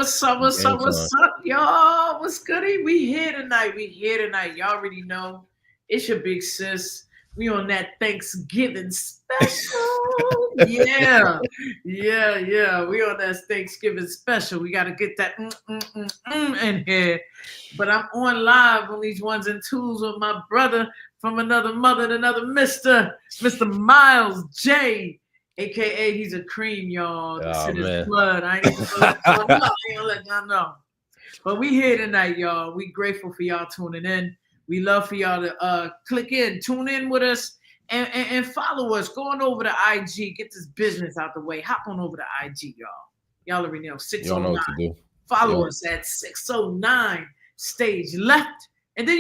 What's up? What's up? What's up, y'all? What's goody? We here tonight. We here tonight. Y'all already know. It's your big sis. We on that Thanksgiving special. Yeah. We on that Thanksgiving special. We gotta get that in here. But I'm on live on these ones and twos with my brother from another mother, another Mr. Myles Jay. AKA he's a cream, y'all. This shit is blood. I ain't even gonna let y'all know. But we here tonight, y'all. We grateful for y'all tuning in. We love for y'all to click in, tune in with us, and follow us. Go on over to IG, get this business out the way. Hop on over to IG, y'all. Y'all already know 609. Know what to do. Follow us at 609 StageLeft. And then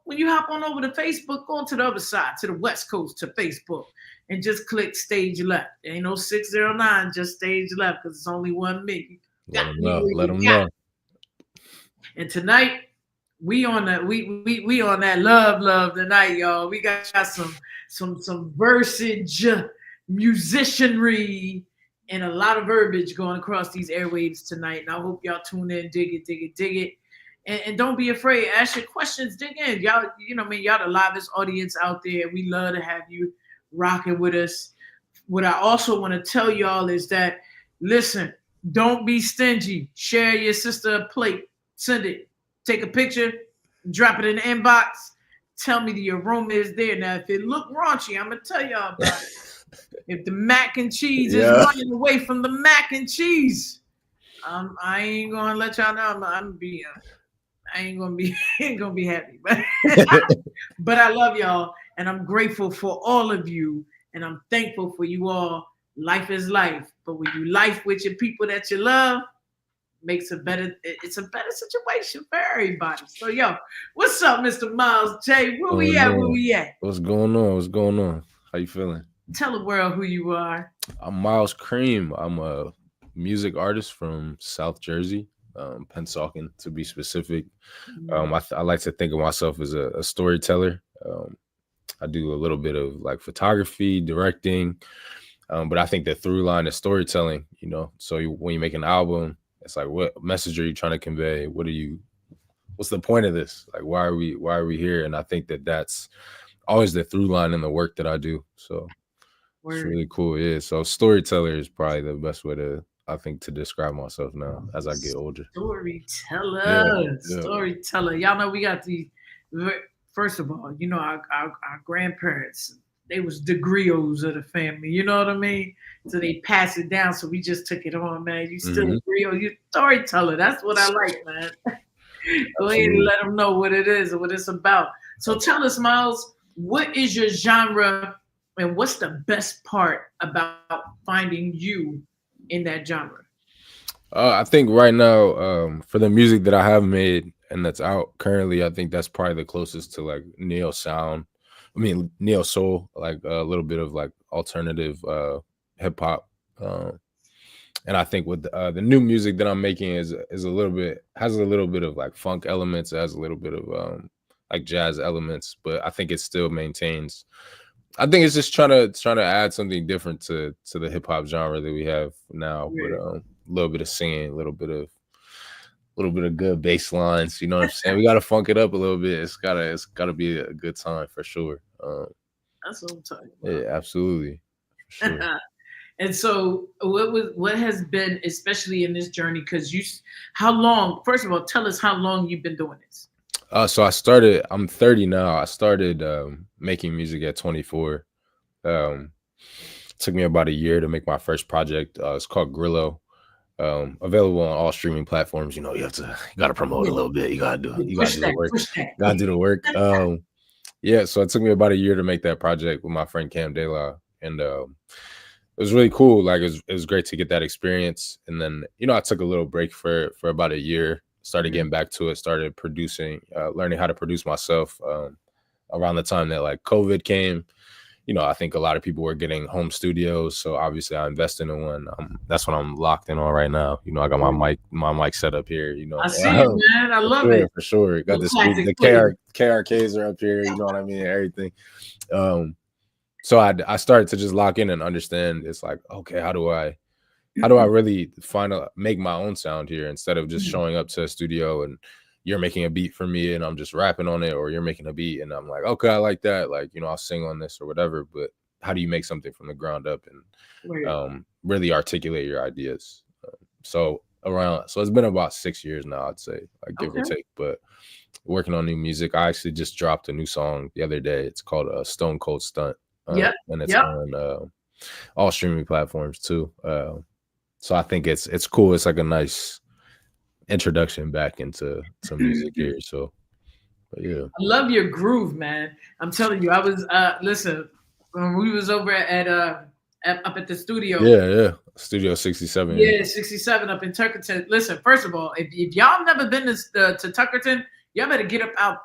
when you hop on over to Facebook, go on to the other side, to the West Coast, to Facebook. And just click StageLeft. There ain't no 609, just StageLeft, because it's only one me. Let them know. And tonight, we on that we on that love tonight, y'all. We got some versage musicianry and a lot of verbiage going across these airwaves tonight. And I hope y'all tune in, dig it. And don't be afraid. Ask your questions, dig in. Y'all, y'all the livest audience out there. We love to have you rocking with us. What I also want to tell y'all is that, listen, don't be stingy. Share your sister a plate. Send it. Take a picture. Drop it in the inbox. Tell me the aroma is there. Now, if it look raunchy, I'm going to tell y'all about it. If the mac and cheese is running away from the mac and cheese, I ain't going to let y'all know. I ain't gonna be happy, but I love y'all, and I'm grateful for all of you, and I'm thankful for you all. Life is life, but when you life with your people that you love, it's a better situation for everybody. So, what's up, Mr. Myles Jay? Where we at? What's going on? How you feeling? Tell the world who you are. I'm Myles Cream. I'm a music artist from South Jersey. Pennsauken, to be specific. I like to think of myself as a storyteller. I do a little bit of like photography, directing, but I think the through line is storytelling. So when you make an album, it's like, what message are you trying to convey? What's the point of this? Like, why are we here? And I think that's always the through line in the work that I do. So it's really cool. Yeah. So storyteller is probably the best way to describe myself now as I get older. Storyteller. Y'all know we got the, first of all, our grandparents, they was the griots of the family. You know what I mean? So they pass it down. So we just took it on, man. You still a griot. You storyteller. That's what I like, man. Go ahead and let them know what it is and what it's about. So tell us, Myles, what is your genre and what's the best part about finding you in that genre? I think right now, for the music that I have made and that's out currently, I think that's probably the closest to like neo soul, like a little bit of like alternative hip hop. And I think with the new music that I'm making has a little bit of like funk elements, it has a little bit of like jazz elements, but I think it still maintains. I think it's just trying to add something different to the hip hop genre that we have now, with a little bit of singing, a little bit of good bass lines. You know what I'm saying? We got to funk it up a little bit. It's gotta be a good time for sure. That's what I'm talking about. Yeah, absolutely. For sure. And so, what has been, especially in this journey? Because how long? First of all, tell us how long you've been doing this. So I'm 30 now. I started making music at 24. Took me about a year to make my first project. It's called Grillo. Available on all streaming platforms. You got to promote a little bit. You got to do the work. Got to do the work. So it took me about a year to make that project with my friend Cam De La, and it was really cool. Like it was great to get that experience. And then I took a little break for about a year. Started getting back to it. Started producing, learning how to produce myself. Around the time that like COVID came, I think a lot of people were getting home studios. So obviously I invested in one. That's what I'm locked in on right now. I got my mic set up here. I see it, man. I love it. For sure. Got the KRKs are up here. You know what I mean? Everything. So I started to just lock in and understand. It's like, okay, how do I how do I really make my own sound here instead of just showing up to a studio and you're making a beat for me and I'm just rapping on it, or you're making a beat and I'm like, okay, I like that. Like, I'll sing on this or whatever. But how do you make something from the ground up and really articulate your ideas? So it's been about 6 years now, I'd say, like give or take, but working on new music. I actually just dropped a new song the other day. It's called Stone Cold Stunt. And it's on all streaming platforms too. So I think it's cool. It's like a nice introduction back into some music here. So yeah. I love your groove, man. I'm telling you, I was listen, when we was over up at the studio. Yeah. Studio 67. Yeah, 67 up in Tuckerton. Listen, first of all, if y'all never been to Tuckerton, y'all better get up out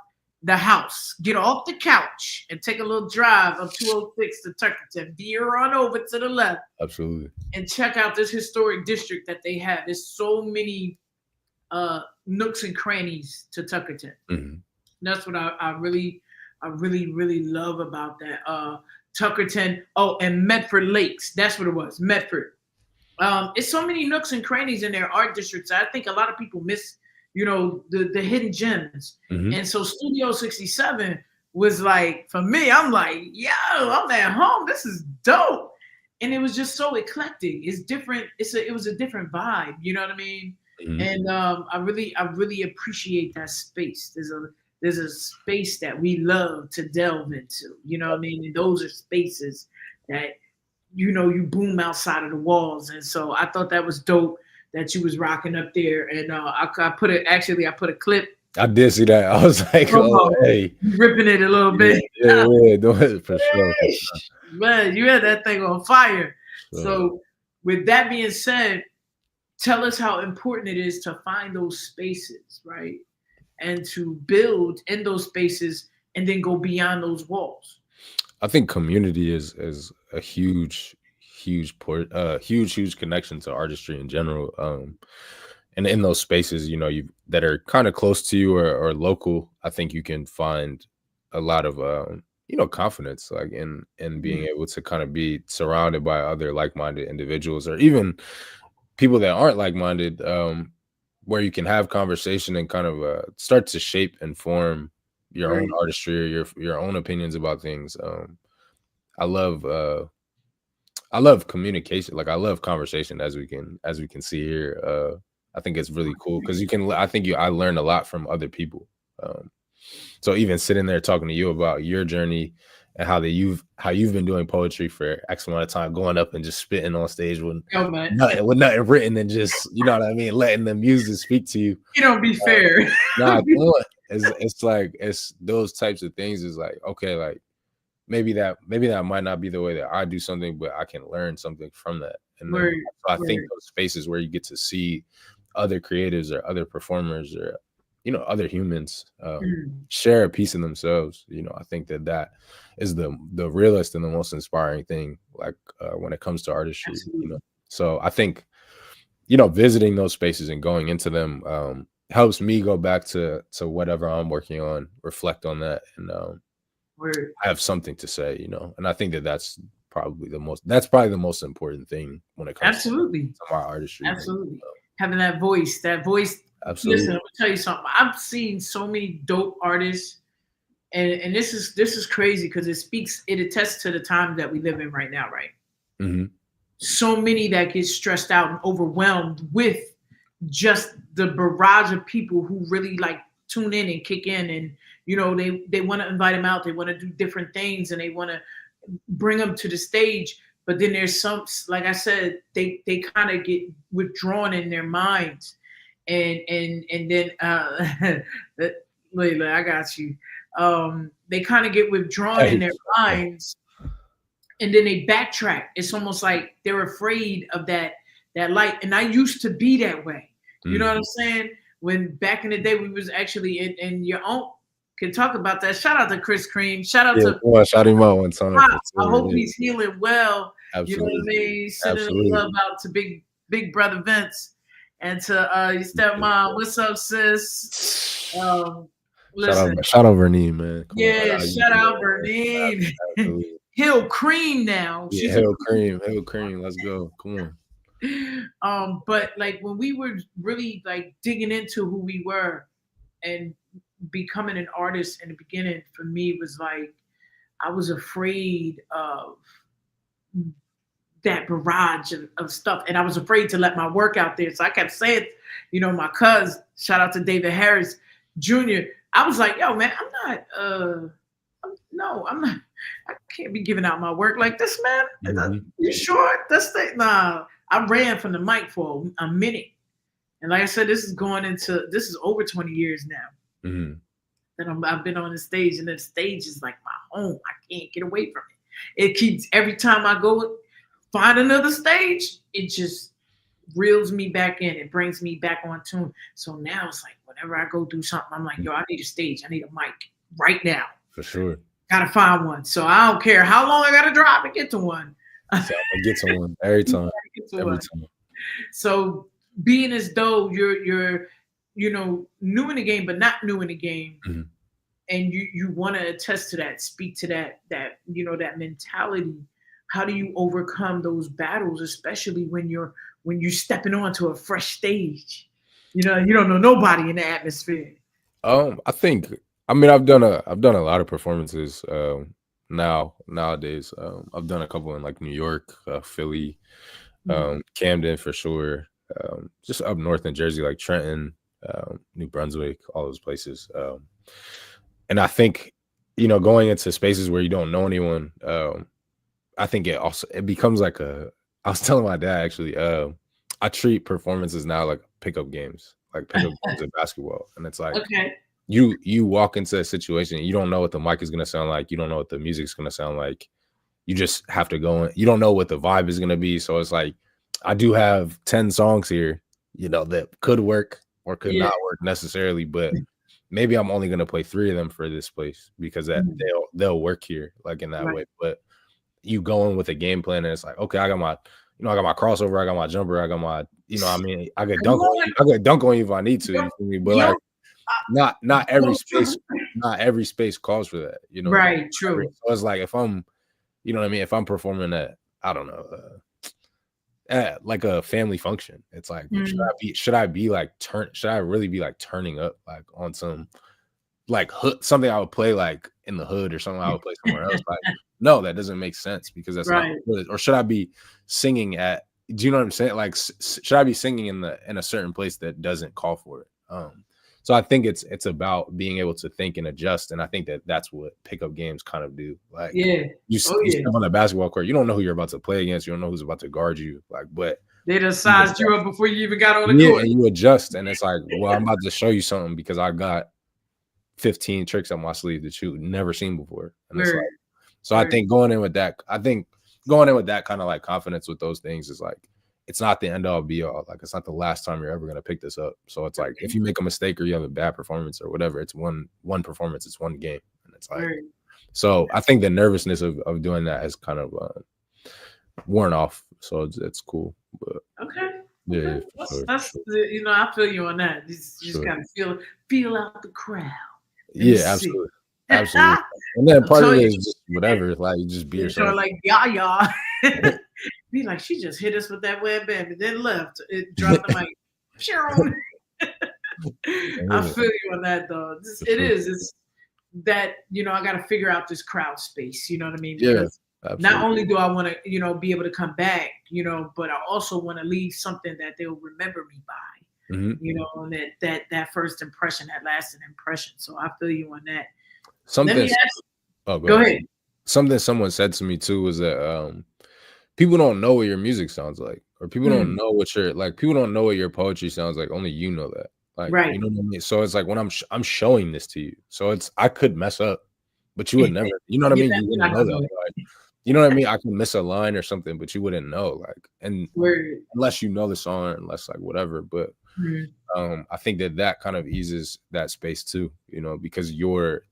the house, get off the couch, and take a little drive up 206 to Tuckerton. Veer on over to the left. Absolutely. And check out this historic district that they have. There's so many nooks and crannies to Tuckerton. Mm-hmm. That's what I really love about that. Tuckerton. Oh, and Medford Lakes. That's what it was. Medford. It's so many nooks and crannies in their art districts. I think a lot of people miss, the hidden gems. Mm-hmm. And so Studio 67 was like, for me, I'm like, yo, I'm at home. This is dope. And it was just so eclectic. It's different. It was a different vibe. You know what I mean? Mm-hmm. And I really appreciate that space. There's a space that we love to delve into. You know what I mean? And those are spaces that you boom outside of the walls. And so I thought that was dope that you was rocking up there. And I put a clip. I did see that. I was like, oh, hey. Ripping it a little bit. Yeah, doing it for sure. Man, you had that thing on fire. So with that being said, tell us how important it is to find those spaces, right? And to build in those spaces and then go beyond those walls. I think community is a huge connection to artistry in general. And in those spaces, that are kind of close to you or local, I think you can find a lot of confidence, like in being able to kind of be surrounded by other like-minded individuals, or even people that aren't like-minded, where you can have conversation and kind of start to shape and form your own artistry or your own opinions about things. I love communication. Like I love conversation, as we can see here. I think it's really cool because I learned a lot from other people. So even sitting there talking to you about your journey and how you've been doing poetry for X amount of time, going up and just spitting on stage with nothing written and just, you know what I mean, letting the muses speak to you. You don't be fair. It's like, it's those types of things is like, okay, like maybe that might not be the way that I do something, but I can learn something from that. And so I think those spaces where you get to see other creatives or other performers or other humans share a piece in themselves, I think that is the realest and the most inspiring thing, like when it comes to artistry. So I think visiting those spaces and going into them helps me go back to whatever I'm working on, reflect on that, and have something to say, and I think that's probably the most important thing when it comes to my artistry. Absolutely. Having that voice. Absolutely. Listen, I'm gonna tell you something. I've seen so many dope artists, and this is crazy because it attests to the time that we live in right now, right? Mm-hmm. So many that get stressed out and overwhelmed with just the barrage of people who really like tune in and kick in, and they want to invite them out, they want to do different things, and they want to bring them to the stage. But then there's some, like I said, they kind of get withdrawn in their minds. And then Layla, I got you. They kind of get withdrawn in their minds, and then they backtrack. It's almost like they're afraid of that light. And I used to be that way. You know what I'm saying? When back in the day we was actually in your own can talk about that. Shout out to Chris Cream. Shout out to shout him out one time. I hope he's healing well. Absolutely. You know what I mean? Sending love out to big brother Vince. And to your stepmom, what's up, sis? Listen. Shout out Vernine, man. Shout out Vernine. Hill Cream now. Yeah, Hill Cream. Let's go. Come on. But like when we were really like digging into who we were and becoming an artist in the beginning, for me was like I was afraid of that barrage of stuff, and I was afraid to let my work out there. So I kept saying, my cousin, shout out to David Harris Jr. I was like, yo, man, I'm not. I can't be giving out my work like this, man. You sure? Nah. I ran from the mic for a minute, and like I said, this is over 20 years now. Mm-hmm. That I've been on the stage, and the stage is like my home. I can't get away from it. It keeps every time I go find another stage, it just reels me back in. It brings me back on tune. So now it's like whenever I go do something, I'm like, yo, I need a stage. I need a mic right now. For sure. Gotta find one. So I don't care how long I gotta drive to get to one. So I get to one every time. Every time. So being as though you're new in the game, but not new in the game, mm-hmm. and you want to attest to that, speak to that that mentality. How do you overcome those battles, especially when you're stepping onto a fresh stage? You don't know nobody in the atmosphere. I mean, I've done a lot of performances nowadays. I've done a couple in like New York, Philly, Camden for sure. Just up north in Jersey, like Trenton, New Brunswick, all those places. And I think, going into spaces where you don't know anyone, I think it becomes like I was telling my dad actually, I treat performances now like pickup games in basketball. And it's like, okay. You walk into a situation, you don't know what the mic is going to sound like. You don't know what the music is going to sound like. You just have to go in. You don't know what the vibe is going to be. So it's like, I do have 10 songs here, that could work or could not work necessarily, but maybe I'm only going to play 3 of them for this place because they'll work here like in that way. But you go in with a game plan and it's like, okay, I got my crossover, I got my jumper, I got my, I could dunk on you if I need to, you feel me? But like, not every space calls for that, Right, true. So it's like if I'm, if I'm performing at, I don't know, at like a family function, it's like should I really be like turning up like on some like hood, something I would play like in the hood or something I would play somewhere else? Like, no, that doesn't make sense because that's not good. Or should I be singing at? Do you know what I'm saying? Like, should I be singing in a certain place that doesn't call for it? So I think it's about being able to think and adjust, and I think that's what pickup games kind of do. Like, you step on the basketball court, you don't know who you're about to play against, you don't know who's about to guard you. Like, but they just sized you up before you even got on the court. And you adjust, and it's like, well, I'm about to show you something because I got 15 tricks up my sleeve that you've never seen before. And it's like, so I think going in with that kind of like confidence with those things is like, it's not the end all be all. Like, it's not the last time you're ever going to pick this up. So it's like, if you make a mistake or you have a bad performance or whatever, it's one performance, it's one game. And it's like, so I think the nervousness of doing that has kind of worn off. So it's cool. But yeah, that's I feel you on that. You just gotta feel out the crowd. Yeah, absolutely. Absolutely. And then part of it is just whatever, like, you just be yourself. Like, y'all. Be like, she just hit us with that web band and then left. It dropped the mic. I feel you on that, though. It's that, I got to figure out this crowd space. You know what I mean? Because not only do I want to, be able to come back, but I also want to leave something that they'll remember me by. And that first impression, that lasting impression. So I feel you on that. Go ahead. Something someone said to me too was that people don't know what your music sounds like, or people don't know what people don't know what your poetry sounds like. Only you know that. Like, you know what I mean? So it's like when I'm showing this to you, so I could mess up, but you would never, you know what I mean? You wouldn't know that. Like, you know what I mean? I can miss a line or something, but you wouldn't know, like, and unless you know the song, unless like whatever. But I think that kind of eases that space too, because you're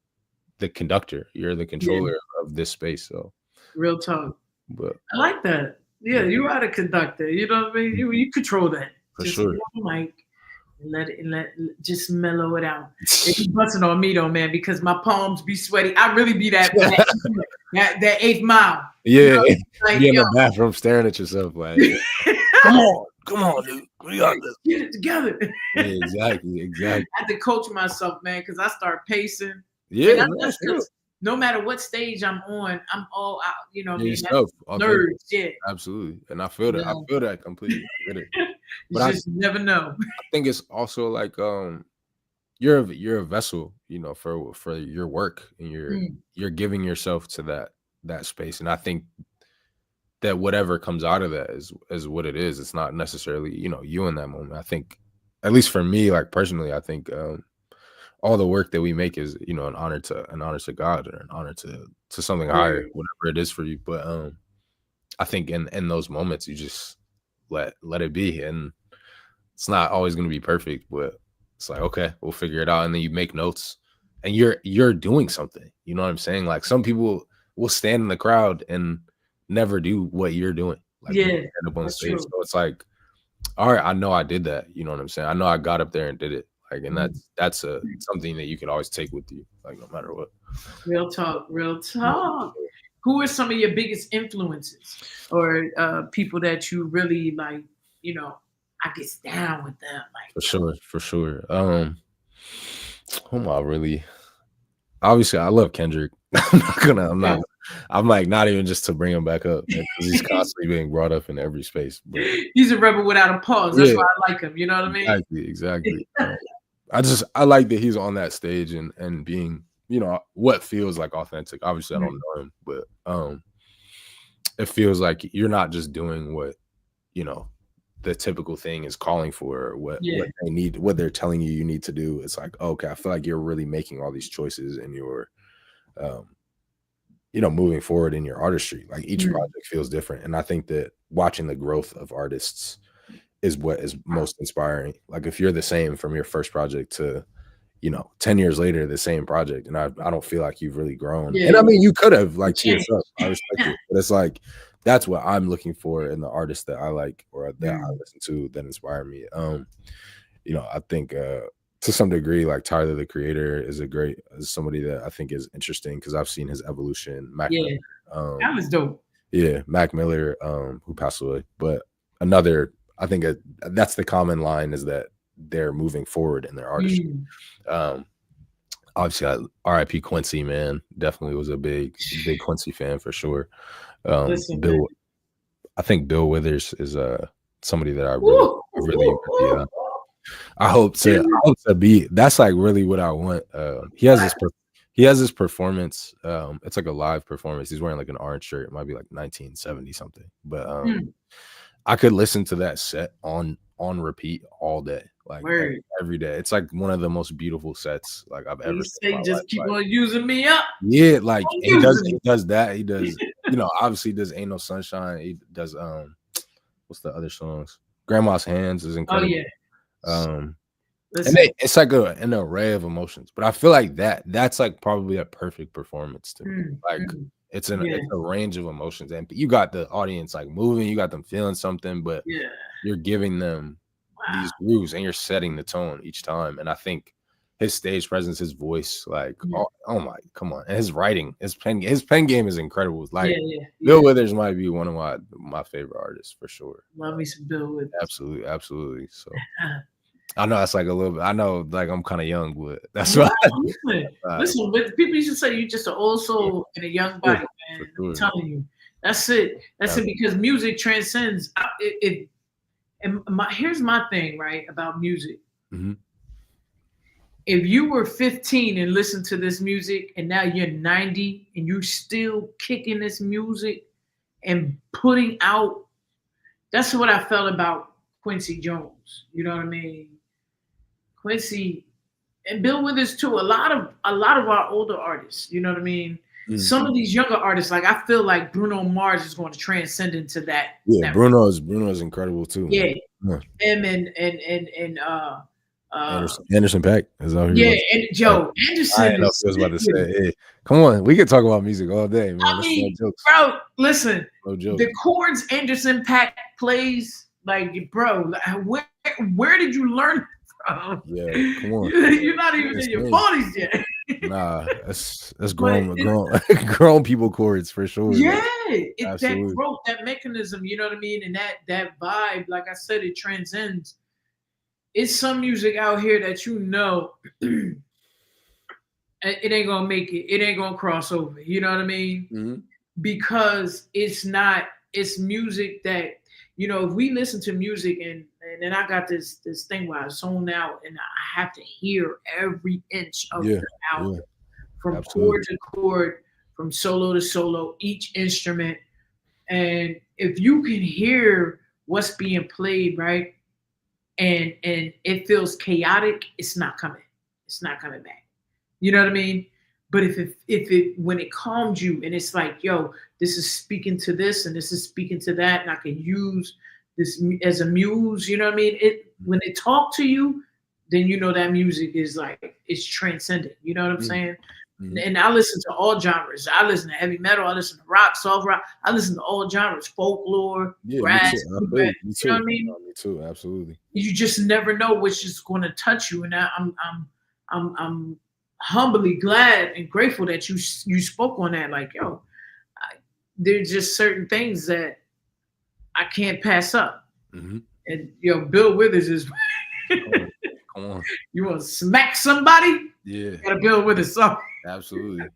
the conductor, you're the controller of this space. So real talk. But I like that. Yeah, you are the conductor. You know what I mean? You control that. For sure. Mic and let just mellow it out. It's busting on me though, man, because my palms be sweaty. I really be that 8th mile. Yeah, like, be in the bathroom staring at yourself, like. come on, dude. We got this. Get it together. Yeah, exactly. I had to coach myself, man, because I start pacing. Yeah, and that's because no matter what stage I'm on, I'm all out. You know what I mean? Yourself, nerves, yeah. absolutely. And I feel that. I feel that completely. I get it. But you never know. I think it's also like you're a vessel, you know, for your work, and you're giving yourself to that space. And I think that whatever comes out of that is what it is. It's not necessarily, you know, you in that moment. I think, at least for me, like personally, I think all the work that we make is, you know, an honor to God, or an honor to something higher, whatever it is for you. But I think in those moments, you just let it be, and it's not always going to be perfect, but it's like, okay, we'll figure it out. And then you make notes, and you're doing something. You know what I'm saying? Like, some people will stand in the crowd and never do what you're doing. Like, stand up on stage. So it's like, all right, I know I did that. You know what I'm saying? I know I got up there and did it. Like, and that's something that you could always take with you, like, no matter what. Real talk. Who are some of your biggest influences, or people that you really like, you know, I get down with them? Like, For sure. Who am I really? Obviously, I love Kendrick. I'm like, not even just to bring him back up, because he's constantly being brought up in every space. But he's a rebel without a pause. That's why I like him. You know what I mean? Exactly. I like that he's on that stage and being, you know, what feels like authentic. Obviously, I don't know him, but it feels like you're not just doing what, you know, the typical thing is calling for, or what they need, what they're telling you need to do. It's like, okay, I feel like you're really making all these choices, and you're you know, moving forward in your artistry. Like, each project feels different. And I think that watching the growth of artists is what is most inspiring. Like, if you're the same from your first project to, you know, 10 years later, the same project, and I don't feel like you've really grown. And I mean, you could have, like, to yourself. I respect it. But it's like, that's what I'm looking for in the artists that I like, or that I listen to, that inspire me. You know, I think to some degree, like, Tyler, the Creator, is somebody that I think is interesting, because I've seen his evolution. Mac Miller, that was dope. Yeah, Mac Miller, who passed away. But another, I think that's the common line, is that they're moving forward in their artistry. Obviously, RIP Quincy, man, definitely was a big Quincy fan for sure. Bill, I think Bill Withers is somebody that I really I hope to be. That's like really what I want. He has this performance. It's like a live performance. He's wearing like an orange shirt. It might be like 1970 something. But I could listen to that set on repeat all day, like every day. It's like one of the most beautiful sets like I've ever seen. Just keep on using me up. Yeah, like he does that. He does, you know, obviously he does Ain't No Sunshine. He does what's the other songs? Grandma's Hands is incredible. And it's like an array of emotions, but I feel like that's like probably a perfect performance to me. Like, it's a range of emotions, and you got the audience like moving, you got them feeling something, but you're giving them these grooves, and you're setting the tone each time. And I think his stage presence, his voice, like, oh my, come on, and his writing, his pen game is incredible. Like, Bill Withers might be one of my favorite artists for sure. Love me some Bill Withers. Absolutely. So I know that's like a little bit. I know, like, I'm kind of young, but that's why. Listen, but people used to say you're just an old soul in a young body, man. I'm telling you, that's it. That's it, because music transcends it. And here's my thing, right, about music. If you were 15 and listened to this music, and now you're 90 and you still kicking this music and putting out, that's what I felt about Quincy Jones. You know what I mean? Quincy and Bill Withers too. A lot of our older artists. You know what I mean? Some of these younger artists, like, I feel like Bruno Mars is going to transcend into that. Yeah, Bruno's incredible too. Yeah, him and Anderson .Paak is out here. Yeah, and Joe Anderson. I was about to say, hey, come on, we can talk about music all day, man. I mean, bro, listen, the chords Anderson .Paak plays, like, bro, where did you learn from? Yeah, come on. You're not even in your 40s yet. Nah, that's grown people chords for sure. Yeah, that growth, that mechanism, you know what I mean? And that vibe, like I said, it transcends. It's some music out here that it ain't gonna make it. It ain't gonna cross over. You know what I mean? Mm-hmm. Because it's music that, if we listen to music and then I got this thing where I zone out and I have to hear every inch of the album from chord to chord, from solo to solo, each instrument. And if you can hear what's being played, right, and it feels chaotic, it's not coming. It's not coming back. You know what I mean? But if it when it calms you and it's like, yo, this is speaking to this and this is speaking to that, and I can use this as a muse, you know what I mean? When they talk to you, then that music is like it's transcendent. You know what I'm saying? Mm-hmm. And I listen to all genres. I listen to heavy metal. I listen to rock, soft rock. I listen to all genres, folklore, brass. You know what I mean? Me too. Absolutely. You just never know which is going to touch you, and I'm humbly glad and grateful that you spoke on that. Like, yo, there's just certain things that I can't pass up. Mm-hmm. And Bill Withers is. Come on. You want to smack somebody? Yeah. You gotta Bill Withers song. Absolutely.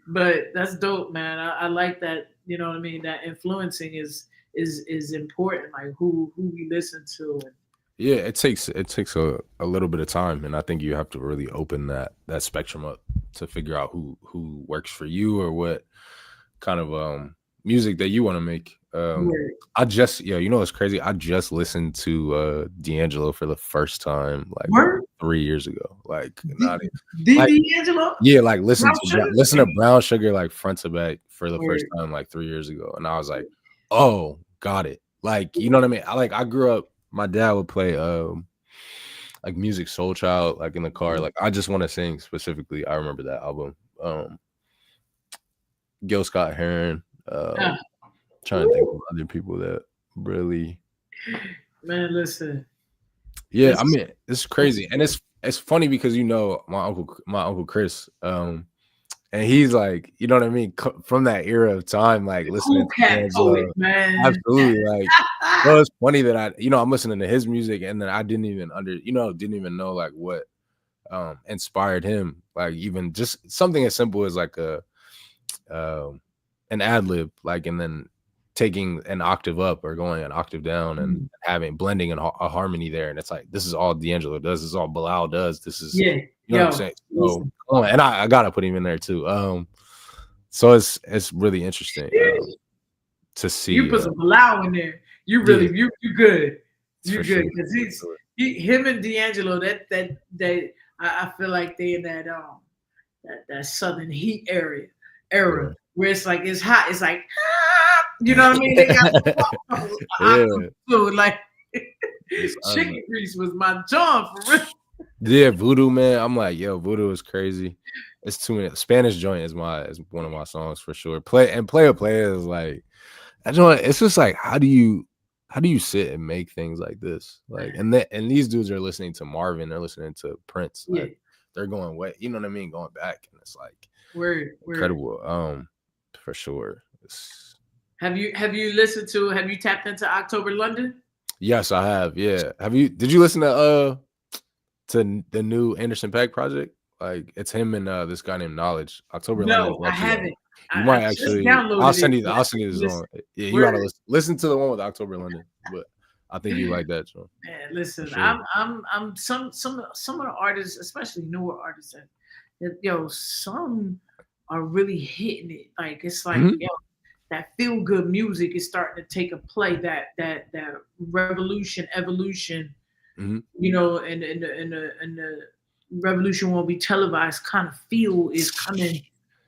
But that's dope, man. I like that. You know what I mean? That influencing is important. Like who we listen to. And, yeah, it takes a little bit of time, and I think you have to really open that spectrum up to figure out who works for you or what kind of music that you want to make. I just it's crazy. I just listened to D'Angelo for the first time like 3 years ago. Like not D'Angelo? Yeah, like listen to Brown Sugar like front to back for the first time like 3 years ago, and I was like, oh, got it. Like, you know what I mean? I grew up. My dad would play like Music Soul Child like in the car. Like I Just Want to Sing specifically. I remember that album. Gil Scott-Heron. Trying to think of other people that really. Man, listen. Yeah, I mean it's crazy, and it's funny because my uncle Chris, and he's like, you know what I mean, from that era of time, like listening to Angelo, man. Absolutely, like. Well, it's funny that I'm listening to his music, and then I didn't even know like what inspired him. Like even just something as simple as like an ad lib, like, and then taking an octave up or going an octave down and blending a harmony there, and it's like this is all D'Angelo does. This is all Bilal does. This is you know what I'm saying. So, and I gotta put him in there too. So it's really interesting to see. You put some Bilal in there. You really you good. You good because him and D'Angelo. That I feel like they in that Southern heat era where it's like it's hot. It's like you know what I mean. They got food like chicken grease was my John for real. Yeah, Voodoo, man. I'm like, yo, Voodoo is crazy. It's too many. Spanish Joint is one of my songs for sure. Play is like, it's just like how do you sit and make things like this? Like, and these dudes are listening to Marvin, they're listening to Prince, like they're going way, you know what I mean, going back, and it's like incredible. For sure. Have you tapped into October London? Yes, I have. Yeah. Did you listen to the new Anderson .Paak project? Like it's him and this guy named Knowledge. October London. No, I haven't. You might actually. I'll send you this song. Yeah, you gotta listen to the one with October London. But I think you like that, Joe. Man, listen, sure. I'm some of the artists, especially newer artists, that some are really hitting it. Like it's like that feel good music is starting to take a play. That revolution, evolution, and the revolution won't be televised kind of feel is coming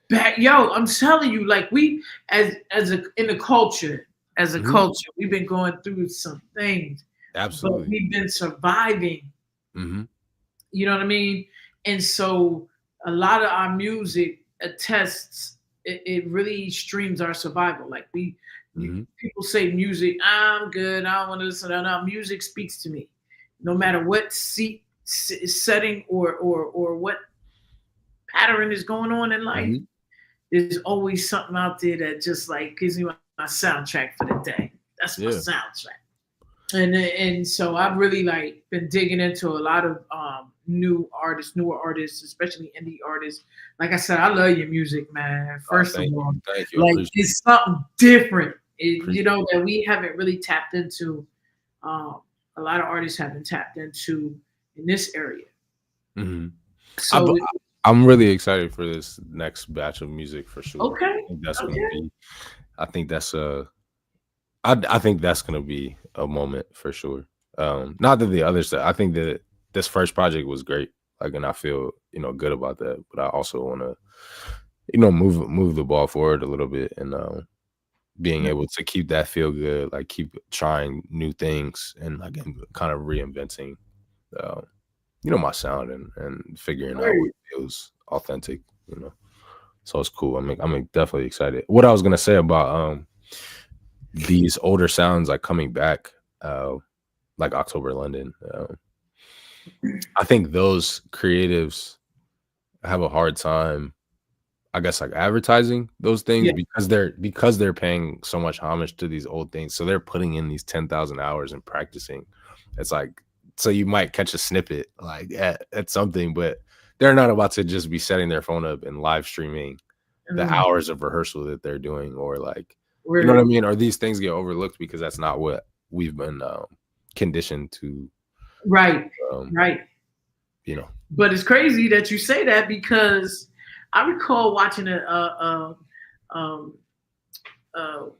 back. Yo, I'm telling you, like we in the culture, as a culture, we've been going through some things. Absolutely. But we've been surviving. You know what I mean? And so a lot of our music attests, it really streams our survival. Like people say music, I'm good, I don't want to listen to that. Music speaks to me. No matter what setting or what pattern is going on in life, there's always something out there that just like gives me my soundtrack for the day. That's my Yeah. soundtrack. And so I've really like been digging into a lot of newer artists, especially indie artists. Like I said, I love your music, man. First of Thank all, you. Thank you. I like appreciate it's something different, you appreciate know, that we haven't really tapped into. Um, a lot of artists haven't tapped into in this area. it. I, So b- I'm really excited for this next batch of music for sure. okay, I think that's gonna okay, be. I think that's a. I think that's gonna be a moment for sure. Not that the other stuff. I think that this first project was great. Like, and I feel good about that. But I also want to move the ball forward a little bit and being able to keep that feel good, like keep trying new things and like kind of reinventing, uh, my sound and figuring out what right. feels authentic. You know, so it's cool. I'm definitely excited. What I was gonna say about these older sounds like coming back, like October London. I think those creatives have a hard time, I guess, like advertising those things Yeah. because they're paying so much homage to these old things. So they're putting in these 10,000 hours and practicing. It's like, so you might catch a snippet like at something, but they're not about to just be setting their phone up and live streaming the Mm, hours of rehearsal that they're doing, or like, you know what I right, mean? Or these things get overlooked because that's not what we've been conditioned to, right, um, right. you know. But it's crazy that you say that because I recall watching um,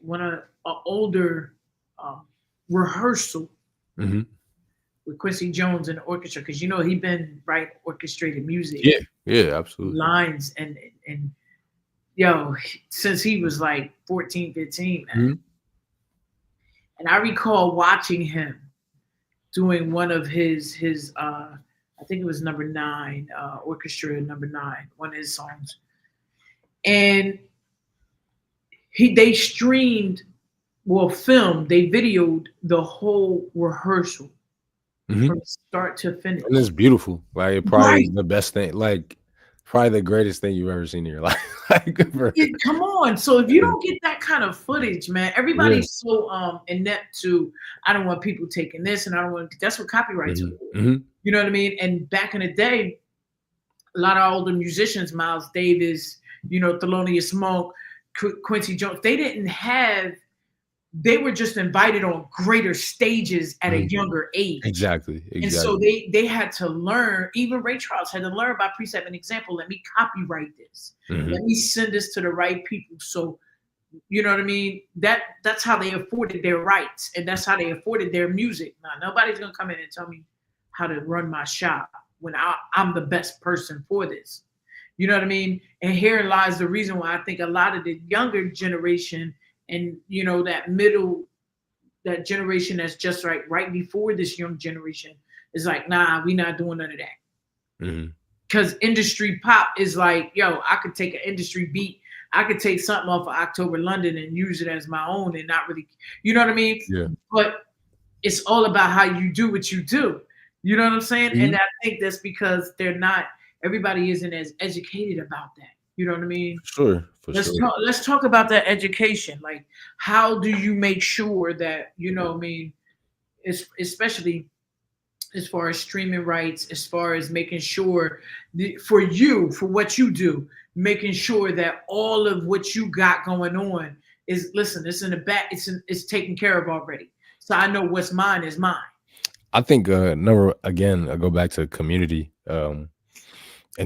one of an older um, rehearsal Hmm. with Quincy Jones and the orchestra because you know he been writing orchestrated music Yeah, yeah, absolutely. lines and yo since he was like 14, 15, man. Hmm. And I recall watching him doing one of his I think it was number nine, orchestra number nine, one of his songs. And they streamed, well, filmed, they videoed the whole rehearsal Hmm. from start to And finish. it's beautiful. Like, it probably Right. is the best thing, like, probably the greatest thing you've ever seen in your life. Like, Come on. So if you don't get that kind of footage, man, yeah. everybody's so inept to I don't want people taking this and I don't want that's what copyrights are Mhm, for. mhm. You know what I mean? And back in the day, a lot of older musicians, Miles Davis, you know, Thelonious Monk, Quincy Jones, they were just invited on greater stages at a Mhm. younger age. Exactly, And so exactly. they had to learn, even Ray Charles had to learn by precept and example. Let me copyright this. Let Mhm. me send this to the right people. So you know what I mean? That's how they afforded their rights and that's how they afforded their music. Now nobody's gonna come in and tell me how to run my shop when I'm the best person for this. You know what I mean? And herein lies the reason why I think a lot of the younger generation and you know that generation that's just right before this young generation is like, nah, we not doing none of that. Mhm. Because industry pop is like, yo, I could take an industry beat, I could take something off of October London and use it as my own and not really, you know what I mean? Yeah. But it's all about how you do what you do. You know what I'm saying? And Mhm. I think that's because everybody isn't as educated about that. You know what I mean? For sure. Let's talk about that education. Like, how do you make sure that you know? What I mean, especially as far as streaming rights, as far as making sure for you, for what you do, making sure that all of what you got going on is listen, it's in the back, it's taken care of already. So I know what's mine is mine. I think, number again, I go back to community, and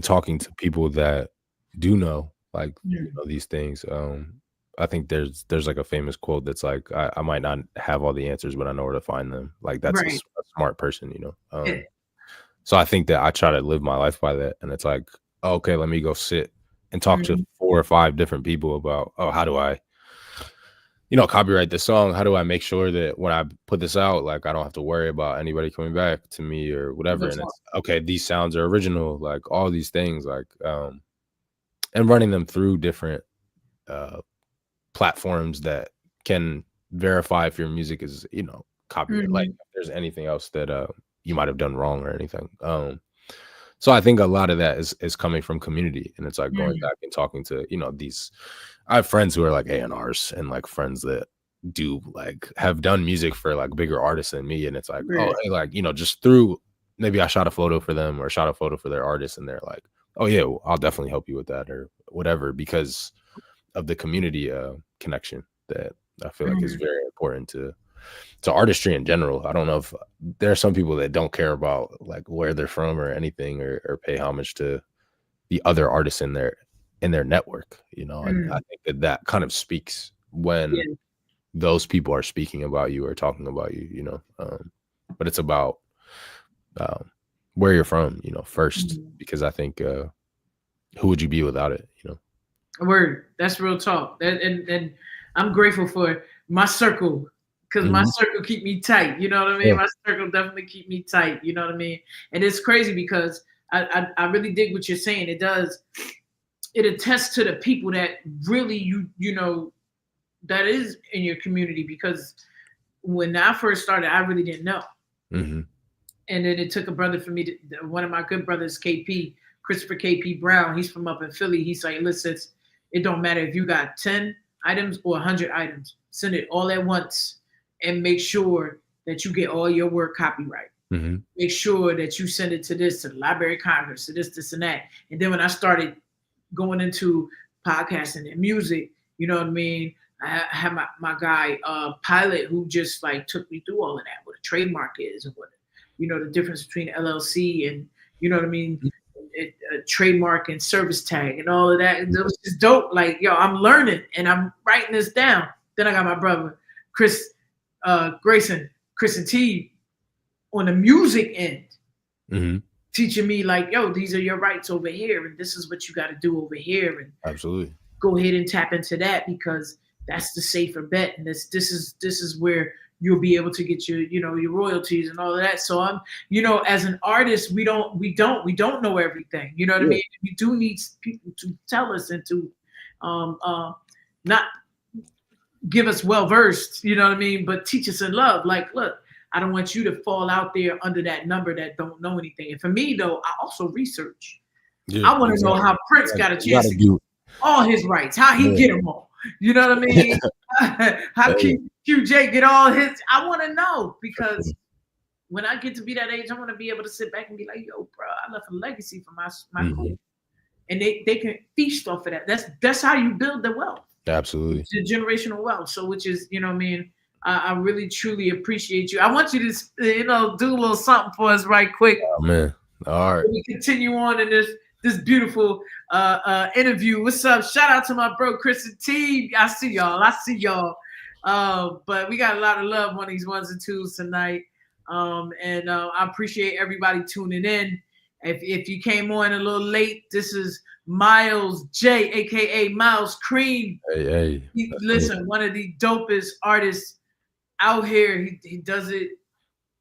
talking to people that do know, like, Mm, these things. I think there's like a famous quote that's like, I might not have all the answers, but I know where to find them. Like, that's right. a smart person, Yeah. So I think that I try to live my life by that, and it's like, "Oh, okay, let me go sit and talk to Mhm. 4 or 5 different people about, oh, how do I, copyright this song? How do I make sure that when I put this out, like, I don't have to worry about anybody coming back to me or whatever?" Real And talk. it's, okay, these sounds are original, like, all these things, like, and running them through different, uh, platforms that can verify if your music is, copyright, like, Mhm. if there's anything else that, you might have done wrong or anything. So I think a lot of that is coming from community, and it's like going Mm. back and talking to, I have friends who are like A&Rs and like friends that have done music for like bigger artists than me. And it's like, oh, hey, like, just through maybe I shot a photo for them or shot a photo for their artist, and they're like, oh yeah, well, I'll definitely help you with that or whatever, because of the community connection that I feel like is very important to artistry in general. I don't know if there are some people that don't care about like where they're from or anything, or pay homage to the other artists in their network, and I think that kind of speaks when those people are speaking about you or talking about you, but it's about where you're from, first, because I think who would you be without it, Word. That's real talk. And I'm grateful for my circle, because my circle keep me tight. You know what I mean? Yeah. My circle definitely keep me tight. You know what I mean? And it's crazy because I really dig what you're saying. It attests to the people that really you know that is in your community, because when I first started, I really didn't know. And then it took a brother for me one of my good brothers, Christopher KP Brown. He's from up in Philly. He's like, listen, it don't matter if you got 10 items or 100 items. Send it all at once and make sure that you get all your work copyright. Make sure that you send it to the Library of Congress, to this, and that. And then when I started going into podcasting and music, you know what I mean? I had my guy, Pilot, who just like took me through all of that, what a trademark is and what, the difference between LLC and, you know what I mean? A trademark and service tag and all of that. It was just dope. Like, yo, I'm learning and I'm writing this down. Then I got my brother, Chris and T on the music end, teaching me like, yo, these are your rights over here. And this is what you got to do over here. And absolutely go ahead and tap into that, because that's the safer bet. And this is where you'll be able to get your, your royalties and all of that. So I'm, as an artist, we don't know everything. You know what I mean? We do need people to tell us and to not give us well-versed, you know what I mean? But teach us in love. Like, look, I don't want you to fall out there under that number that don't know anything. And for me though, I also research. I want to know how Prince got a chance to get all his rights, how he get them all. You know what I mean? How QJ get all his? I want to know, because when I get to be that age, I want to be able to sit back and be like, yo, bro, I left a legacy for my crew. And they can feast off of that. That's how you build the wealth. Absolutely. The generational wealth. So which is, you know what I mean? I really, truly appreciate you. I want you to, do a little something for us right quick. Oh, man. All right. We continue on in this beautiful interview. What's up? Shout out to my bro, Chris and T. I see y'all. But we got a lot of love on these ones and twos tonight. And I appreciate everybody tuning in. If you came on a little late, this is Myles Jay, aka Myles Cream. Hey. Listen, one of the dopest artists out here. He does it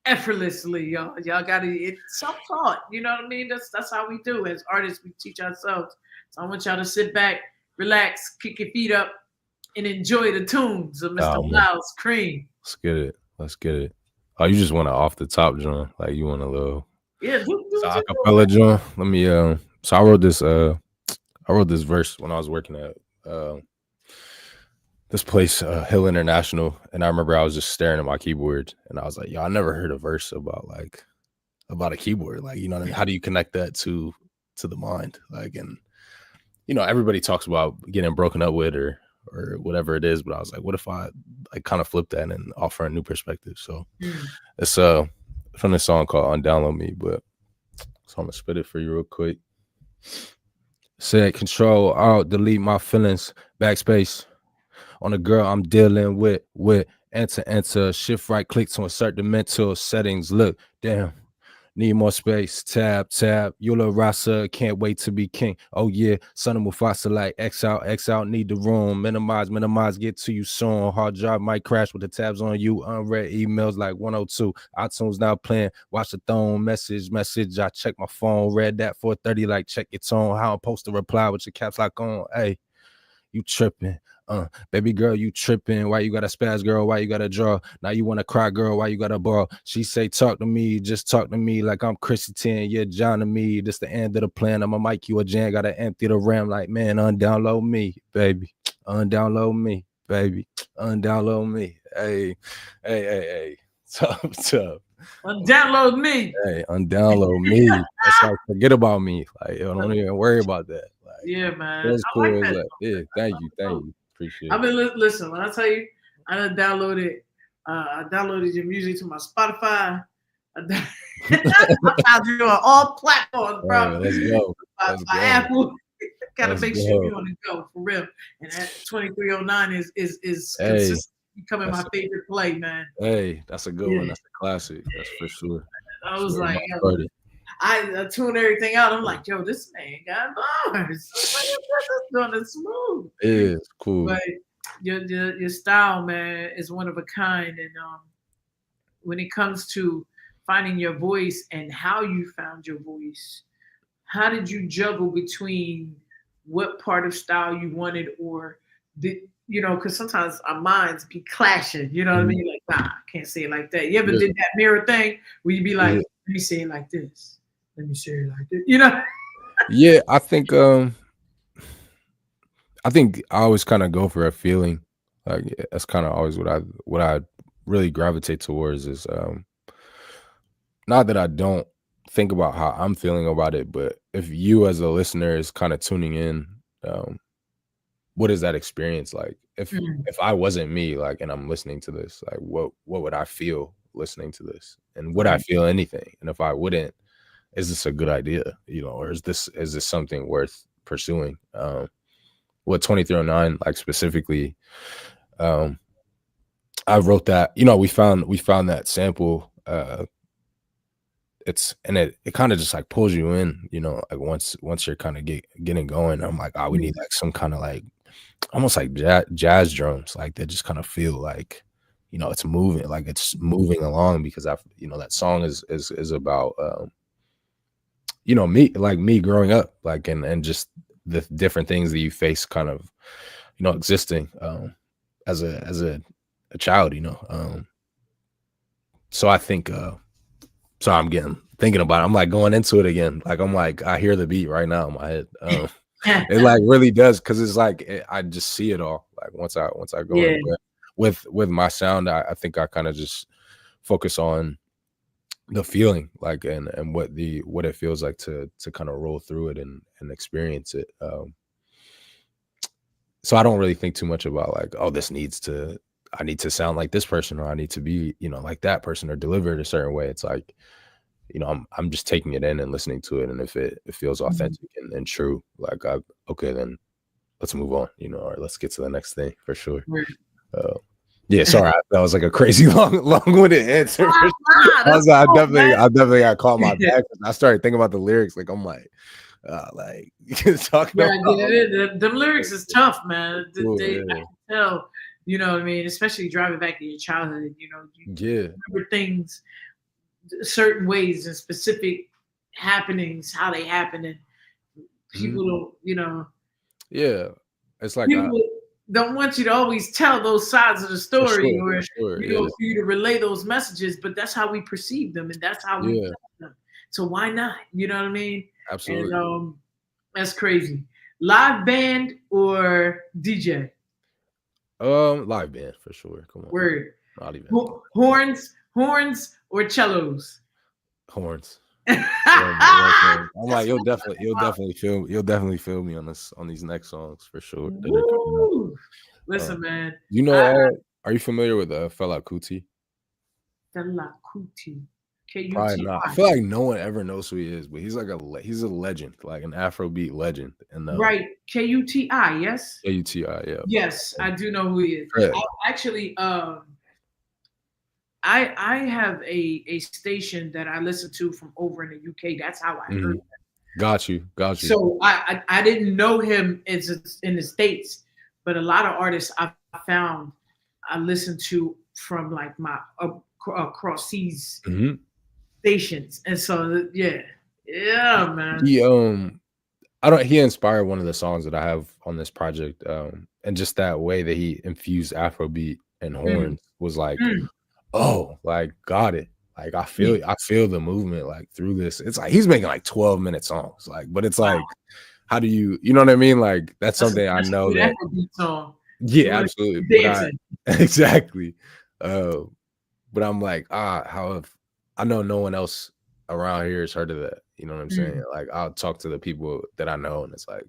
effortlessly, y'all. Y'all gotta, it's self-taught. You know what I mean? That's how we do as artists. We teach ourselves. So I want y'all to sit back, relax, kick your feet up, and enjoy the tunes of Mr. Myles Cream. Let's get it. Oh, you just want to off the top, John? Like you want a little acapella, John? Let me. So I wrote this verse when I was working at this place, Hill International, and I remember I was just staring at my keyboard, and I was like, "Yo, I never heard a verse about a keyboard. Like, you know what I mean? How do you connect that to the mind? Like, and everybody talks about getting broken up with or whatever it is, but I was like, what if I like kind of flip that and offer a new perspective? So it's from this song called "Undownload Me," but so I'm gonna spit it for you real quick. Said Control Alt delete my feelings, backspace on the girl I'm dealing with enter shift right click to insert the mental settings. Look, damn, need more space. Tab Eula Rasa, can't wait to be king. Oh yeah, son of Mufasa, like X out, need the room. Minimize, get to you soon. Hard drive might crash with the tabs on you. Unread emails like 102. iTunes now playing. Watch the tone message. I check my phone. Read that 4:30. Like check your tone. How I'm supposed to reply with your caps lock on. Hey, you tripping? Baby girl, you tripping? Why you got a spaz, girl? Why you got a draw? Now you want to cry, girl? Why you got a ball? She say, talk to me, just talk to me like I'm Chrissy 10. You're John to me. This the end of the plan. I'ma mic you a jam. Gotta empty the RAM. Like, man, undownload me, baby. Undownload me, baby. Undownload me. Hey. Tough. Undownload me. Hey, undownload me. That's like, forget about me. Like, yo, don't even worry about that. Like, yeah, man. that's cool. I like that. Like, yeah, thank you. Appreciate it. I've been listen. When I tell you, I downloaded your music to my Spotify. I found you on all platforms, bro. Let's go. By Apple. Gotta make sure you're on the go for real. And that 2309 is consistently becoming my favorite play, man. Hey, that's a good one. That's a classic. That's for sure. I was like, yo, I tune everything out. I'm like, yo, this man got bars. That's doing it smooth. Yeah, it's cool. But your style, man, is one of a kind. And when it comes to finding your voice and how you found your voice, how did you juggle between what part of style you wanted, or because sometimes our minds be clashing, you know what I mean? Like, nah, I can't say it like that. You ever did that mirror thing where you be like, let me say it like this. Let me say it like this. Yeah, I think I always kind of go for a feeling. Like, that's kind of always what I really gravitate towards is not that I don't think about how I'm feeling about it, but if you as a listener is kind of tuning in, what is that experience like? If I wasn't me, like, and I'm listening to this, like, what would I feel listening to this? And would I feel anything? And if I wouldn't, is this a good idea? Or is this something worth pursuing? What 2309, like, specifically, I wrote that, we found that sample, it kind of just like pulls you in, like once you're kind of getting going. I'm like, we need like some kind of like almost like jazz drums, like that just kind of feel like, it's moving, like it's moving along, because that song is about me growing up, like, and just the different things that you face kind of existing as a child, so I think so I'm thinking about it. I'm like going into it again. Like, I'm like, I hear the beat right now in my head. It like really does, because it's like I just see it all. Like once I go in with my sound, I think I kind of just focus on the feeling, like, and what it feels like to kind of roll through it and experience it. So I don't really think too much about like, oh, I need to sound like this person, or I need to be, like that person, or deliver it a certain way. It's like, I'm just taking it in and listening to it. And if it feels authentic and true, like, okay, then let's move on, or let's get to the next thing for sure. Yeah, sorry, that was like a crazy long-winded answer. I definitely got caught my back. I started thinking about the lyrics. Like, I'm like talking about the lyrics is tough, man. I can tell, you know what I mean? Especially driving back to your childhood, you remember things certain ways and specific happenings, how they happen, and people don't, yeah, it's like people don't want you to always tell those sides of the story, or for you to relay those messages, but that's how we perceive them, and that's how we them. So why not? You know what I mean? Absolutely. And that's crazy. Live band or DJ? Live band for sure. Come on. Word. Not even. Horns or cellos? Horns. I'm like, you'll definitely feel me on these next songs for sure. Listen, man. Are you familiar with Fela Kuti? Fela Kuti. Probably not. I feel like no one ever knows who he is, but he's like he's a legend, like an Afrobeat legend. And right, Kuti, yes. Kuti, yeah. Yes, I do know who he is. Yeah. Actually, I have a station that I listen to from over in the UK. That's how I heard him. Got you. So I didn't know him in the States, but a lot of artists I found I listened to from like my across seas stations, and so yeah, man. He inspired one of the songs that I have on this project. and just that way that he infused Afrobeat and Mm, horns was like, mm. oh, like got it. Like Yeah. I feel the movement like through this. It's like he's making like 12-minute songs, like, but it's Wow. like, how do you know what I mean? Like that's something I That's a know good that, Afrobeat song. You yeah, wanna absolutely. keep But I dancing. exactly. But I'm like, how if I know no one else around here has heard of that. You know what I'm saying? Mm, Like I'll talk to the people that I know and it's like,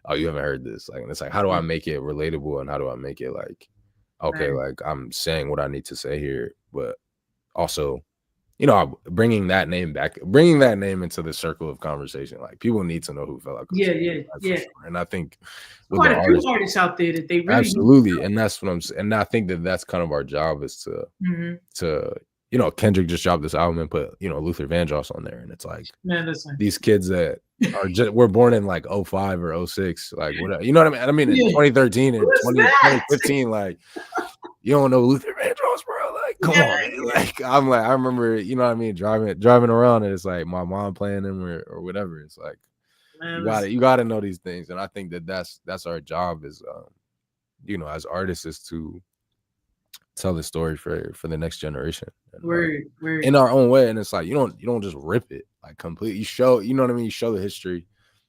oh, you haven't heard this. Like, and it's like, how do I yeah, make it relatable and how do I make it like, okay, man. like I'm saying what I need to say here, but also, bringing that name back, bringing that name into the circle of conversation. Like people need to know who Fela Kuti Yeah, is, yeah, like, for yeah. sure. And I think with the Quite a few artists, artists out there that they really need to absolutely, and that's what I'm saying. And I think that that's kind of our job is know. Mhm. to Kendrick just dropped this album and put Luther Vandross on there, and it's like Man, listen. these kids that are just were born in like '05 or '06, like whatever. You know what I mean? I mean in Yeah. 2013 and Who is that? 2015, like you don't know Luther Vandross, bro. Like, come Yeah, on, man. yeah. Like, I'm like, I remember, you know what I mean, driving around, and it's like my mom playing them or whatever. It's like Man, you gotta know these things, and I think that that's our job is, as artists is to tell the story for the next generation, and, word. in our own way. And it's like you don't just rip it like completely. You show, you know what I mean. You show the history,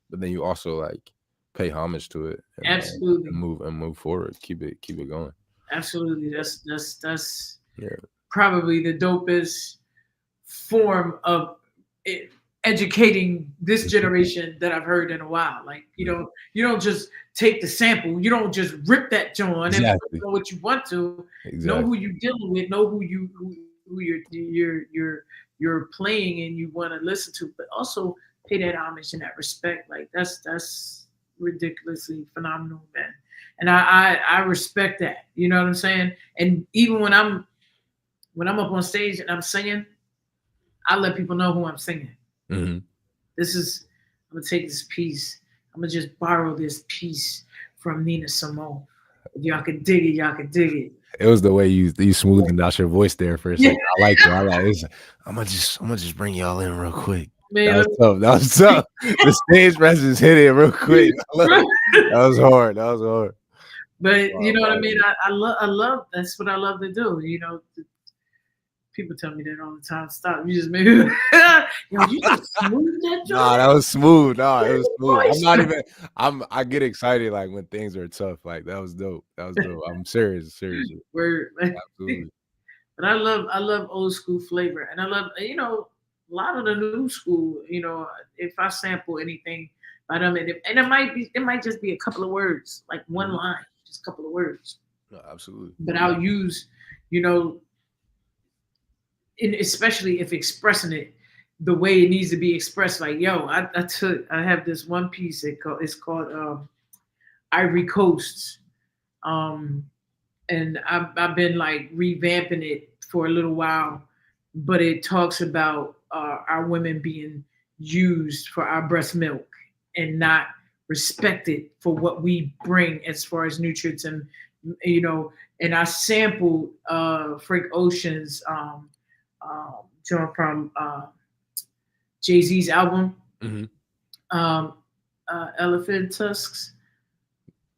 but then you also like pay homage to it Absolutely. and move forward. Keep it going. Absolutely. That's Yeah. probably the dopest form of educating this generation that I've heard in a while. Like you don't just take the sample, you don't just rip that joint and put Exactly. on what you want to. Know who Exactly. you're dealing with, know who you're playing and you want to listen to, but also pay that homage and that respect. Like that's ridiculously phenomenal, man. And I respect that. You know what I'm saying? And even when I'm up on stage and I'm singing, I let people know who I'm singing. Mhm. This is I'm gonna take this piece. I'm gonna just borrow this piece from Nina Simone. If y'all could dig it, y'all could dig it. It was the way you smoothed out your voice there for a Yeah, second. I like it. I like it. I'm gonna just bring y'all in real quick. That man. was tough. That was tough. The stage presence hit it real quick. I love it. That was hard. That was hard. But you Wow, know what I wow. mean? I love that's what I love to do. You know, people tell me that all the time. Stop. You just made yo, you just smooth that Nah, joint. that was smooth. Nah, it was smooth. I'm Voice. not even. I get excited like when things are tough. Like that was dope. That was dope. I'm serious. Seriously. Word. Absolutely. But I love old school flavor, and I love a lot of the new school. You know, if I sample anything by them, and it might just be a couple of words, like one Mhm. line, just a couple of words. No, absolutely. But I'll use, you know, especially if expressing it the way it needs to be expressed. Like yo, I have this one piece. It's called Ivory Coast. Um, and I've been like revamping it for a little while, but it talks about our women being used for our breast milk and not respected for what we bring as far as nutrients and I sampled Frank Ocean's joint from Jay-Z's album, Mhm. um, Elephant Tusks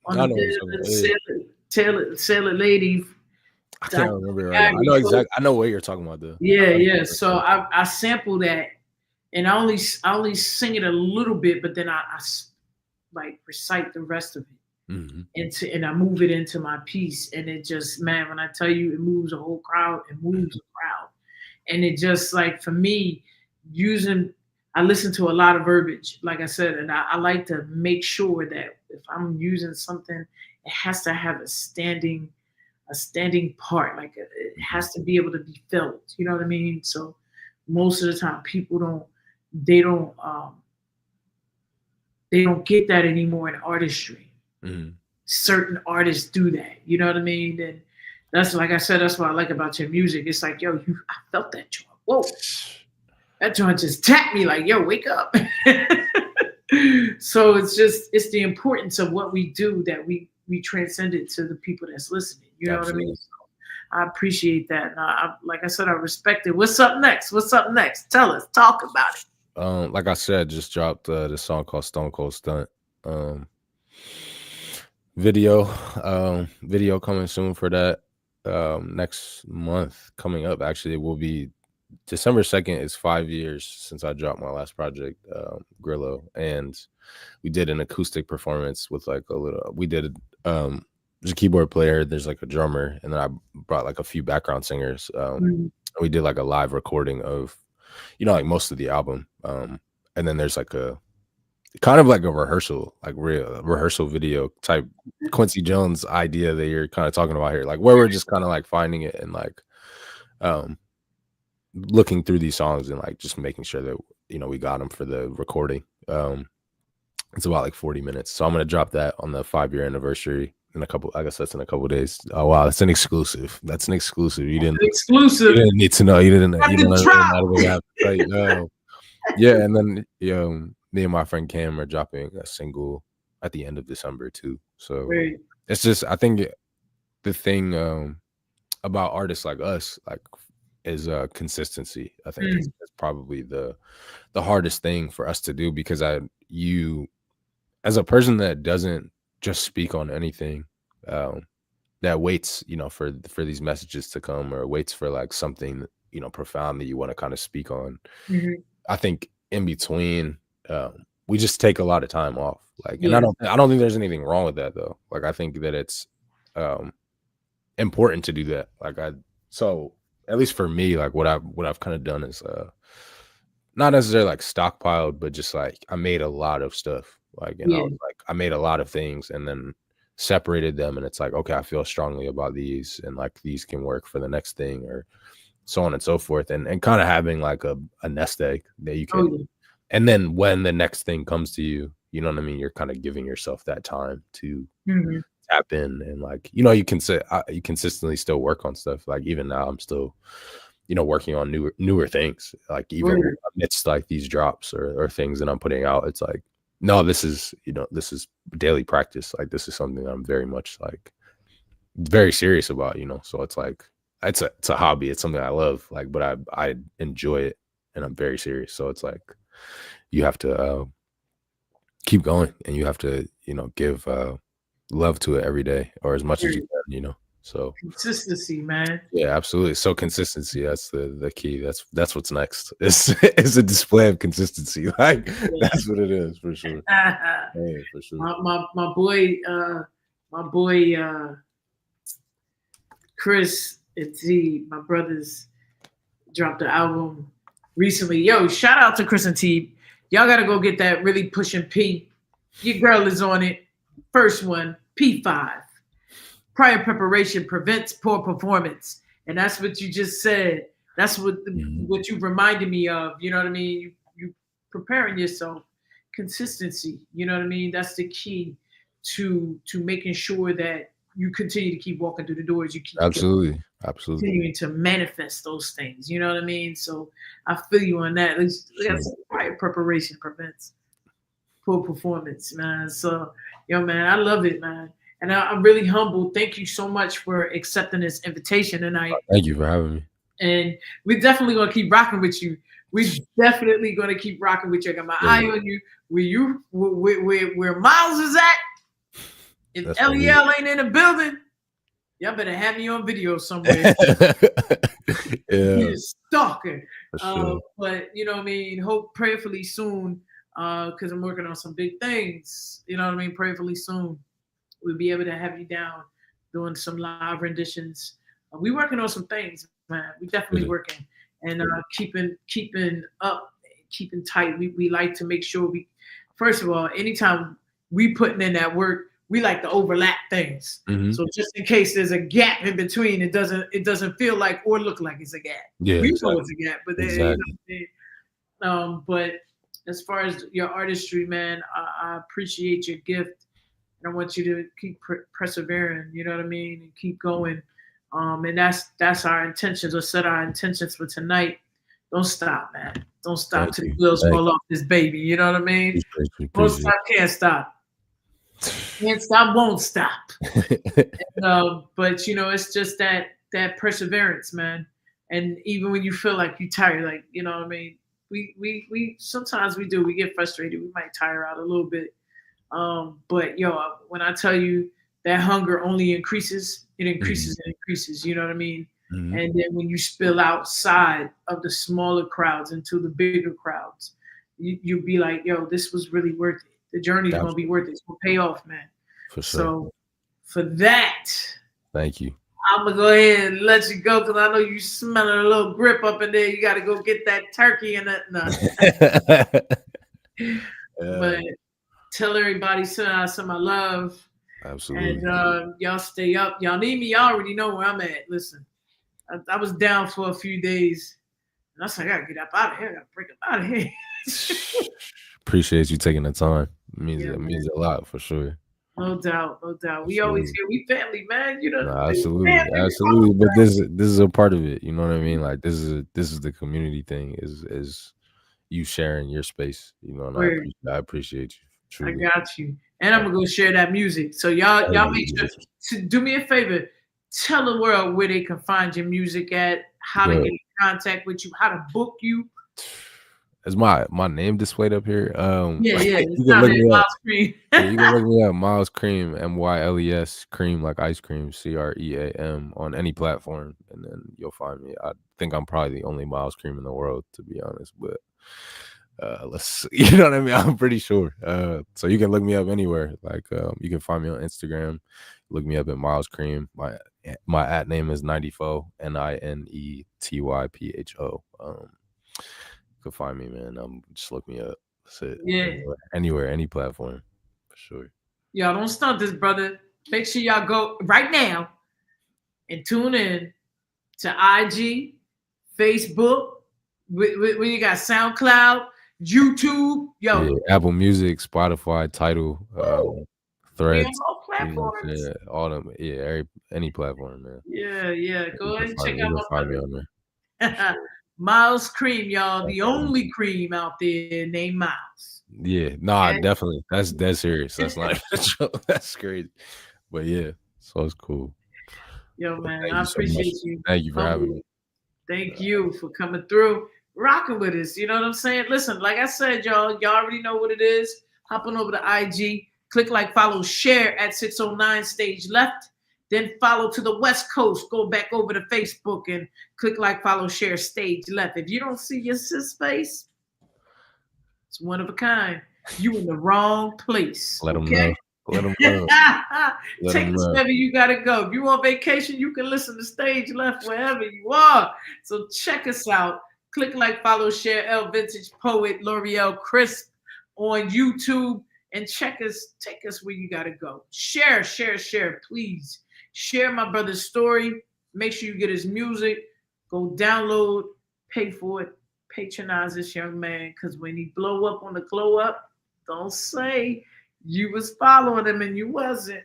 on I the know what you're talking about. Yeah. sailor lady. I Doc- can't remember it right now. Ivory Coast. I know what you're talking about though. Yeah, I know yeah. what So you're talking I sample that, and I only sing it a little bit, but then like recite the rest of it, about. Mhm. and I move it into my piece, and it just man, when I tell you, it moves a whole crowd, it moves a crowd, and it just like for me, using I listen to a lot of verbiage, like I said, and I like to make sure that if I'm using something, it has to have a standing part. Like it Mhm. has to be able to be felt. You know what I mean? So most of the time, people they don't they don't get that anymore in artistry. Mhm. Certain artists do that. You know what I mean? And that's like I said. That's what I like about your music. It's like yo, I felt that joint. Whoa, that joint just tapped me. Like yo, wake up. So it's the importance of what we do that we transcend it to the people that's listening. You know what I mean? Absolutely. I appreciate that. And like I said, I respect it. What's up next? What's up next? Tell us. Talk about it. Like I said, just dropped this song called Stone Cold Stunt. Um, Video, video coming soon for that. Next month coming up, actually, it will be December 2nd is 5 years since I dropped my last project, Grillo, and we did an acoustic performance with like a little. We did there's a keyboard player, there's like a drummer, and then I brought like a few background singers. We did like a live recording of, like most of the album. And then there's like a kind of like a rehearsal, like real rehearsal video type Quincy Jones idea that you're kind of talking about here, like where we're just kind of like finding it and like um looking through these songs and like just making sure that we got them for the recording. It's about like 40 minutes, so I'm gonna drop that on the 5-year anniversary in a couple. I guess that's in a couple days. Oh wow, that's an exclusive. That's an exclusive. You didn't need to know. You didn't right? Yeah, and then me and my friend Cam are dropping a single at the end of December too. So it's just, I think the thing about artists like us, like, is consistency. I think that's probably the hardest thing for us to do, because you as a person that doesn't just speak on anything, that waits, for these messages to come, or waits for like something, profound that you want to kind of speak on. I think in between, we just take a lot of time off. Like, and I don't think there's anything wrong with that though. Like, I think that it's important to do that. Like, so at least for me, like what I've kind of done is not necessarily like stockpiled, but just like I made a lot of stuff. Like, I was like, I made a lot of things and then separated them, and it's like, okay, I feel strongly about these, and like these can work for the next thing, or so on and so forth, and kind of having like a nest egg that you can, and then when the next thing comes to you, you know what I mean, you're kind of giving yourself that time to tap in, and like, you consistently still work on stuff. Like even now I'm still working on newer things, like even amidst like these drops or things that I'm putting out. It's like, no, this is daily practice. Like, this is something that I'm very much like very serious about, so it's like, it's a hobby. It's something I love, like, but I enjoy it, and I'm very serious. So it's like, you have to keep going, and you have to, give love to it every day, or as much as you can, so consistency, man. Yeah, absolutely. So consistency, that's the key. That's what's next. It's a display of consistency. Like, that's what it is, for sure. Hey, for sure. My boy Chris and T, my brothers, dropped the album recently. Yo, shout out to Chris and T. Y'all gotta go get that Really Pushing P. Your girl is on it. First one, P5. Prior preparation prevents poor performance. And that's what you just said. That's what you reminded me of. You know what I mean? You preparing yourself. Consistency. You know what I mean? That's the key to making sure that you continue to keep walking through the doors. You keep absolutely continuing to manifest those things. You know what I mean? So I feel you on that. Prior preparation prevents poor performance, man. So, man, I love it, man. And I'm really humbled. Thank you so much for accepting this invitation tonight. Thank you for having me. And we're definitely gonna keep rocking with you. We're definitely gonna keep rocking with you. I got my eye on you. Where Myles is at? If LEL ain't in the building, y'all better have me on video somewhere. Stalker. Sure. But you know what I mean? Hope prayerfully soon, because I'm working on some big things. You know what I mean? Prayerfully soon, we'll be able to have you down doing some live renditions. We're working on some things, man. We definitely working, and keeping up, keeping tight. We like to make sure first of all, anytime we putting in that work, we like to overlap things. So just in case there's a gap in between, it doesn't feel like or look like it's a gap. Yeah, we know it's a gap, but but as far as your artistry, man, I appreciate your gift. I want you to keep persevering, you know what I mean, and keep going. And that's our intentions. Let's set our intentions for tonight. Don't stop, man. Don't stop till the wheels fall off this baby. You know what I mean? Don't stop, can't stop. Can't stop, won't stop. But it's just that perseverance, man. And even when you feel like you're tired, like, you know what I mean? We sometimes we get frustrated. We might tire out a little bit. But when I tell you that hunger only increases. It increases and increases. You know what I mean? And then when you spill outside of the smaller crowds into the bigger crowds, you'll be like, yo, this was really worth it. The journey's gonna be worth it. It's gonna pay off, man. For sure. So for that, thank you. I'm gonna go ahead and let you go because I know you smelling a little grip up in there. You got to go get that turkey and that. But tell everybody send out some of my love. Absolutely. And y'all stay up. Y'all need me. Y'all already know where I'm at. Listen, I was down for a few days, and I said, I gotta get up out of here. I gotta break up out of here. Appreciate you taking the time. It means a lot for sure. No doubt, no doubt. We always hear we family, man. You know, absolutely. But this is a part of it. You know what I mean? Like this is the community thing. Is you sharing your space. You know, and I appreciate you. Truly. I got you, and I'm gonna go share that music. So y'all make sure to do me a favor. Tell the world where they can find your music at, how to get in contact with you, how to book you. Is my name displayed up here? Yeah. You can look me up. You can look me up, Myles Cream, MYLES, Cream like ice cream, CREAM on any platform, and then you'll find me. I think I'm probably the only Myles Cream in the world, to be honest. But you know what I mean? I'm pretty sure. So you can look me up anywhere. Like you can find me on Instagram. Look me up at Myles Cream. My at name is 94 NINETYPHO. You can find me, man. Just look me up. That's it. Yeah. Anywhere, any platform, for sure. Y'all don't stunt this, brother. Make sure y'all go right now and tune in to IG, Facebook. When you got SoundCloud, YouTube, Apple Music, Spotify, Tidal, Threads, all platforms. All them, any platform, man. Yeah. Go ahead and check out my find me on there. Myles Cream, y'all. The only cream out there named Myles. Yeah, nah, definitely. That's dead serious. That's not a joke. That's crazy. But yeah, so it's cool. Yo, man, I appreciate you. Thank you for having me. Thank you for coming through, rocking with us. You know what I'm saying? Listen, like I said, y'all already know what it is. Hop on over to IG, click like, follow, share at 609 Stage Left. Then follow to the West Coast. Go back over to Facebook and click like, follow, share, Stage Left. If you don't see your sis face, it's one of a kind. You in the wrong place. Let them know. Let them know. Take us wherever you gotta go. If you on vacation, you can listen to Stage Left wherever you are. So check us out. Click like, follow, share, L Vintage Poet, L'Oreal Crisp on YouTube, and take us where you gotta go. Share, please. Share my brother's story. Make sure you get his music. Go download, pay for it, patronize this young man. Because when he blow up on the glow up, don't say you was following him and you wasn't.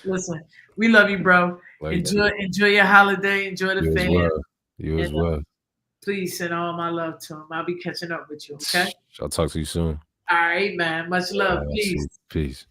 Listen, we love you, bro. Enjoy your holiday. Enjoy the family. You as well. Please send all my love to him. I'll be catching up with you, okay? I'll talk to you soon. All right, man. Much love. Peace. Peace.